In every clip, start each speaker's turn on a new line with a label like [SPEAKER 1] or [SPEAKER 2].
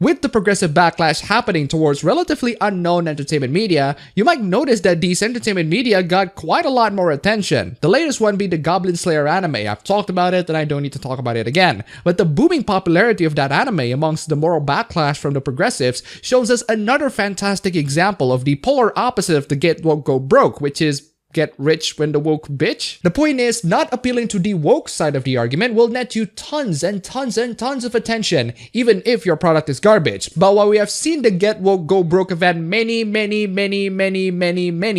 [SPEAKER 1] With the progressive backlash happening towards relatively unknown entertainment media, you might notice that these entertainment media got quite a lot more attention. The latest one being the Goblin Slayer anime. I've talked about it and I don't need to talk about it again. But the booming popularity of that anime amongst the moral backlash from the progressives shows us another fantastic example of the polar opposite of the get woke go broke, which is get rich when the woke bitch. The point is, not appealing to the woke side of the argument will net you tons and tons and tons of attention, even if your product is garbage. But while we have seen the get woke go broke event many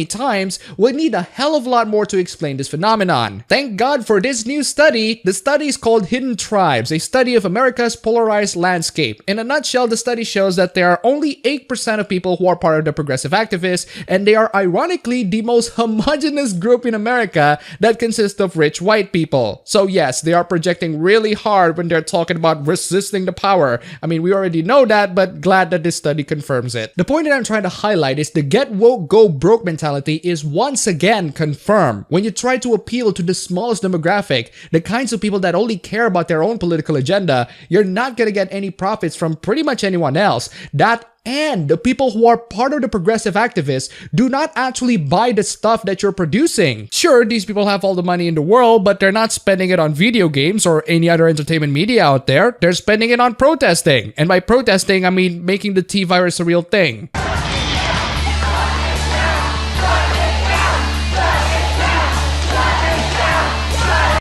[SPEAKER 1] times, we need a hell of a lot more to explain this phenomenon. Thank God for this new study. The study is called Hidden Tribes, a study of America's polarized landscape. In a nutshell, the study shows that there are only 8% of people who are part of the progressive activists, and they are ironically the most homogeneous group in America that consists of rich white people. So yes, they are projecting really hard when they're talking about resisting the power. I mean, we already know that, but glad that this study confirms it. The point that I'm trying to highlight is the get woke, go broke mentality is once again confirmed. When you try to appeal to the smallest demographic, the kinds of people that only care about their own political agenda, you're not gonna get any profits from pretty much anyone else. And the people who are part of the progressive activists do not actually buy the stuff that you're producing. Sure, these people have all the money in the world, but they're not spending it on video games or any other entertainment media out there. They're spending it on protesting. And by protesting, I mean making the T-virus a real thing.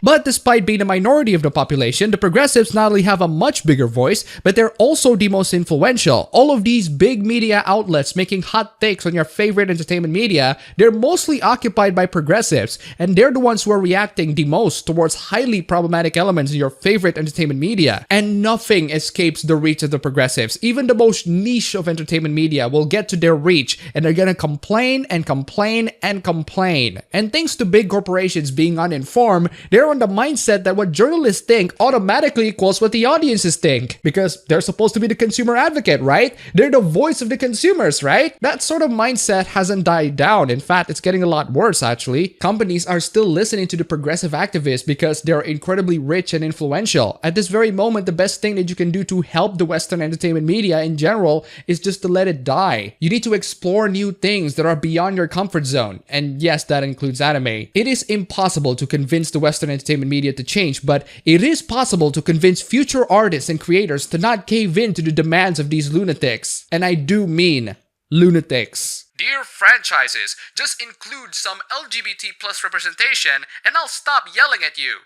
[SPEAKER 1] But despite being a minority of the population, the progressives not only have a much bigger voice, but they're also the most influential. All of these big media outlets making hot takes on your favorite entertainment media, they're mostly occupied by progressives, and they're the ones who are reacting the most towards highly problematic elements in your favorite entertainment media. And nothing escapes the reach of the progressives. Even the most niche of entertainment media will get to their reach, and they're gonna complain and complain and complain. And thanks to big corporations being uninformed, they're on the mindset that what journalists think automatically equals what the audiences think, because they're supposed to be the consumer advocate, right? They're the voice of the consumers, right? That sort of mindset hasn't died down. In fact, it's getting a lot worse actually. Companies are still listening to the progressive activists because they're incredibly rich and influential. At this very moment, the best thing that you can do to help the Western entertainment media in general is just to let it die. You need to explore new things that are beyond your comfort zone. And yes, that includes anime. It is impossible to convince the Western entertainment media to change, but it is possible to convince future artists and creators to not cave in to the demands of these lunatics. And I do mean lunatics. Dear franchises, just include some LGBT plus representation and I'll stop yelling at you.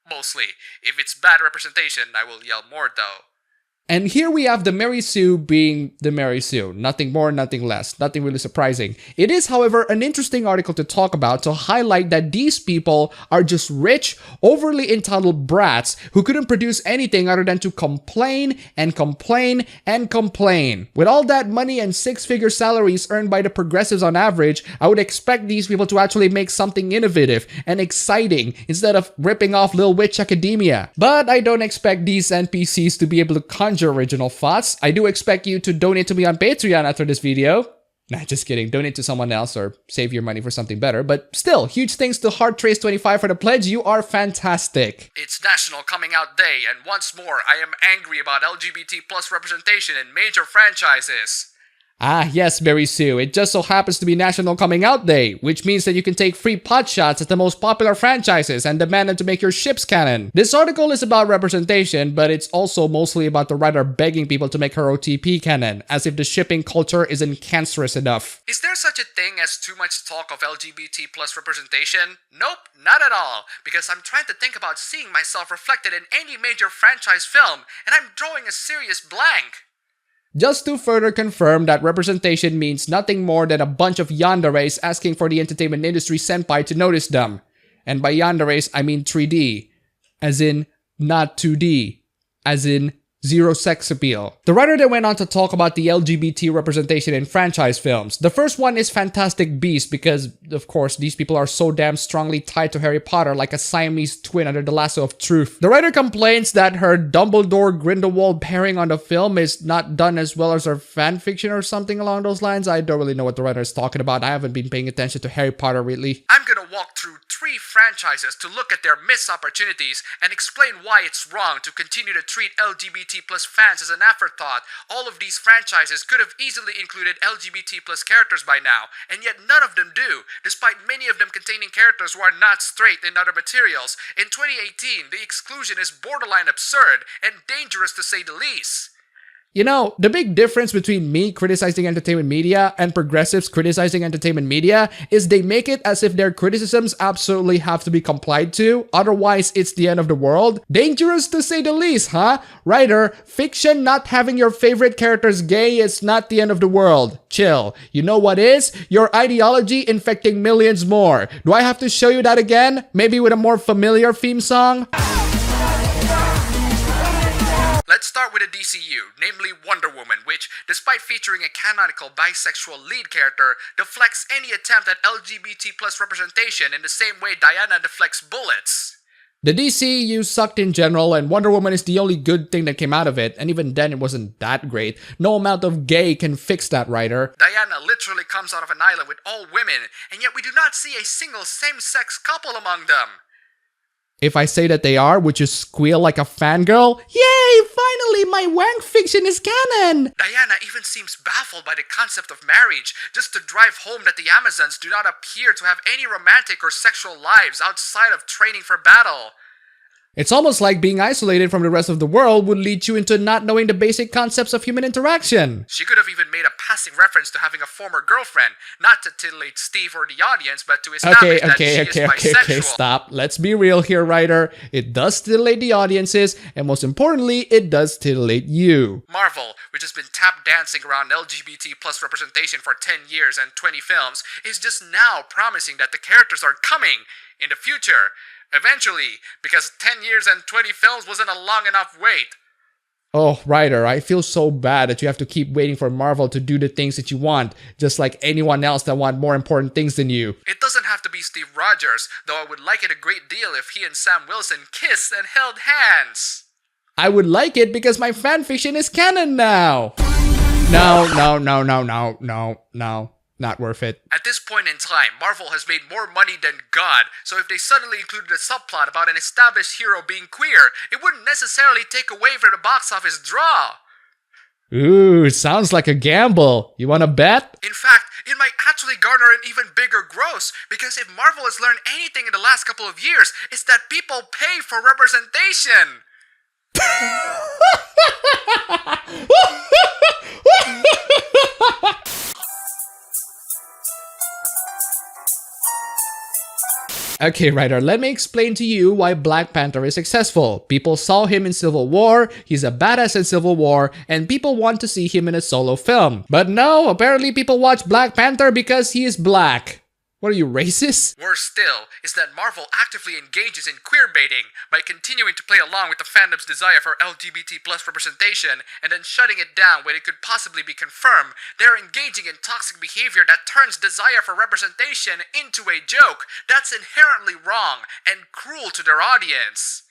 [SPEAKER 1] Mostly. If it's bad representation, I will yell more though. And here we have the Mary Sue being the Mary Sue. Nothing more, nothing less. Nothing really surprising. It is, however, an interesting article to talk about to highlight that these people are just rich, overly entitled brats who couldn't produce anything other than to complain and complain and complain. With all that money and six-figure salaries earned by the progressives on average, I would expect these people to actually make something innovative and exciting instead of ripping off Lil Witch Academia. But I don't expect these NPCs to be able to conjure original thoughts. I do expect you to donate to me on Patreon after this video. Nah, just kidding. Donate to someone else or save your money for something better. But still, huge thanks to HeartTrace25 for the pledge. You are fantastic. It's National Coming Out Day, and once more, I am angry about LGBT plus representation in major franchises. Ah, yes, Mary Sue. It just so happens to be National Coming Out Day, which means that you can take free pot shots at the most popular franchises and demand them to make your ships canon. This article is about representation, but it's also mostly about the writer begging people to make her OTP canon, as if the shipping culture isn't cancerous enough. Is there such a thing as too much talk of LGBT plus representation? Nope, not at all, because I'm trying to think about seeing myself reflected in any major franchise film, and I'm drawing a serious blank. Just to further confirm that representation means nothing more than a bunch of yanderes asking for the entertainment industry senpai to notice them. And by yanderes, I mean 3D. As in, not 2D. As in, zero sex appeal. The writer then went on to talk about the LGBT representation in franchise films. The first one is Fantastic Beasts because, of course, these people are so damn strongly tied to Harry Potter like a Siamese twin under the lasso of truth. The writer complains that her Dumbledore-Grindelwald pairing on the film is not done as well as her fanfiction or something along those lines. I don't really know what the writer is talking about. I haven't been paying attention to Harry Potter really. I'm gonna walk through 3 franchises to look at their missed opportunities and explain why it's wrong to continue to treat LGBT plus fans as an afterthought. All of these franchises could have easily included LGBT plus characters by now, and yet none of them do, despite many of them containing characters who are not straight in other materials. In 2018, the exclusion is borderline absurd and dangerous to say the least. You know, the big difference between me criticizing entertainment media and progressives criticizing entertainment media is they make it as if their criticisms absolutely have to be complied to, otherwise it's the end of the world. Dangerous to say the least, huh? Writer, fiction not having your favorite characters gay is not the end of the world. Chill. You know what is? Your ideology infecting millions more. Do I have to show you that again? Maybe with a more familiar theme song? Let's start with the DCU, namely Wonder Woman, which, despite featuring a canonical bisexual lead character, deflects any attempt at LGBT plus representation in the same way Diana deflects bullets. The DCU sucked in general, and Wonder Woman is the only good thing that came out of it, and even then it wasn't that great. No amount of gay can fix that, writer. Diana literally comes out of an island with all women, and yet we do not see a single same-sex couple among them. If I say that they are, would you squeal like a fangirl? Yay! Finally, my wank fiction is canon! Diana even seems baffled by the concept of marriage, just to drive home that the Amazons do not appear to have any romantic or sexual lives outside of training for battle. It's almost like being isolated from the rest of the world would lead you into not knowing the basic concepts of human interaction. She could have even made a passing reference to having a former girlfriend, not to titillate Steve or the audience, but to establish that she is bisexual. Okay, stop. Let's be real here, writer. It does titillate the audiences, and most importantly, it does titillate you. Marvel, which has been tap dancing around LGBT plus representation for 10 years and 20 films, is just now promising that the characters are coming in the future. Eventually, because 10 years and 20 films wasn't a long enough wait. Oh, writer, I feel so bad that you have to keep waiting for Marvel to do the things that you want, just like anyone else that want more important things than you. It doesn't have to be Steve Rogers, though I would like it a great deal if he and Sam Wilson kissed and held hands. I would like it because my fanfiction is canon now. No. Not worth it. At this point in time, Marvel has made more money than God, so if they suddenly included a subplot about an established hero being queer, it wouldn't necessarily take away from the box office draw. Ooh, sounds like a gamble. You wanna bet? In fact, it might actually garner an even bigger gross, because if Marvel has learned anything in the last couple of years, it's that people pay for representation. Okay, writer, let me explain to you why Black Panther is successful. People saw him in Civil War, he's a badass in Civil War, and people want to see him in a solo film. But no, apparently people watch Black Panther because he is black. What are you, racist? Worse still is that Marvel actively engages in queerbaiting by continuing to play along with the fandom's desire for LGBT plus representation and then shutting it down when it could possibly be confirmed. They're engaging in toxic behavior that turns desire for representation into a joke. That's inherently wrong and cruel to their audience.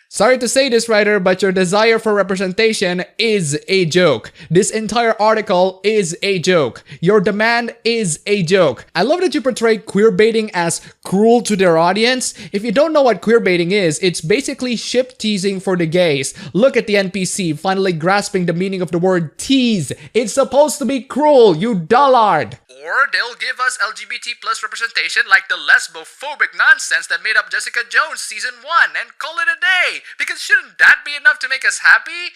[SPEAKER 1] Sorry to say this, writer, but your desire for representation is a joke. This entire article is a joke. Your demand is a joke. I love that you portray queerbaiting as cruel to their audience. If you don't know what queerbaiting is, it's basically ship teasing for the gays. Look at the NPC finally grasping the meaning of the word tease. It's supposed to be cruel, you dullard. Or they'll give us LGBT plus representation like the lesbophobic nonsense that made up Jessica Jones Season 1 and call it a day, because shouldn't that be enough to make us happy?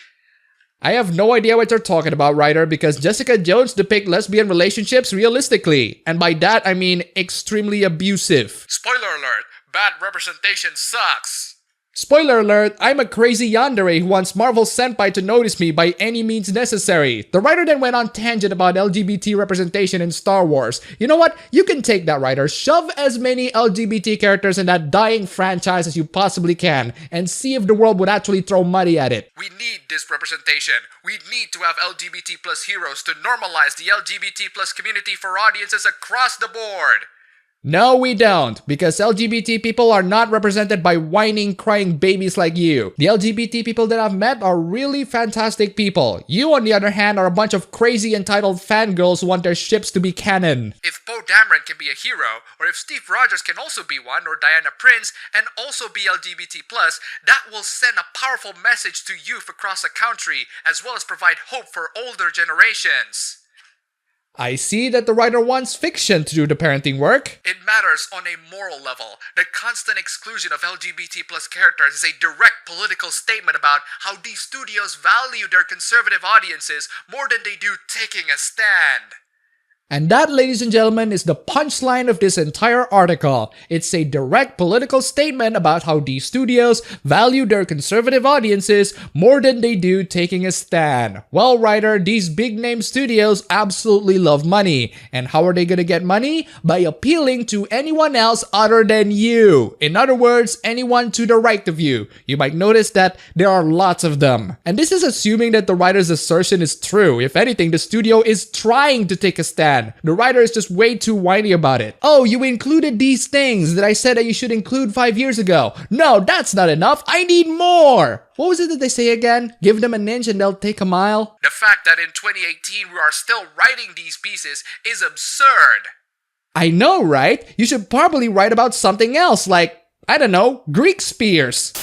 [SPEAKER 1] I have no idea what you're talking about, writer, because Jessica Jones depicts lesbian relationships realistically, and by that I mean extremely abusive. Spoiler alert, bad representation sucks. Spoiler alert, I'm a crazy yandere who wants Marvel Senpai to notice me by any means necessary. The writer then went on tangent about LGBT representation in Star Wars. You know what? You can take that, writer. Shove as many LGBT characters in that dying franchise as you possibly can and see if the world would actually throw money at it. We need this representation. We need to have LGBT plus heroes to normalize the LGBT plus community for audiences across the board. No, we don't, because LGBT people are not represented by whining, crying babies like you. The LGBT people that I've met are really fantastic people. You, on the other hand, are a bunch of crazy entitled fangirls who want their ships to be canon. If Poe Dameron can be a hero, or if Steve Rogers can also be one, or Diana Prince, and also be LGBT+, that will send a powerful message to youth across the country, as well as provide hope for older generations. I see that the writer wants fiction to do the parenting work. It matters on a moral level. The constant exclusion of LGBT plus characters is a direct political statement about how these studios value their conservative audiences more than they do taking a stand. And that, ladies and gentlemen, is the punchline of this entire article. It's a direct political statement about how these studios value their conservative audiences more than they do taking a stand. Well, writer, these big-name studios absolutely love money. And how are they gonna get money? By appealing to anyone else other than you. In other words, anyone to the right of you. You might notice that there are lots of them. And this is assuming that the writer's assertion is true. If anything, the studio is trying to take a stand. The writer is just way too whiny about it. Oh, you included these things that I said that you should include 5 years ago. No, that's not enough. I need more. What was it that they say again? Give them an inch and they'll take a mile? The fact that in 2018 we are still writing these pieces is absurd. I know, right? You should probably write about something else, like, I don't know, Greek spears.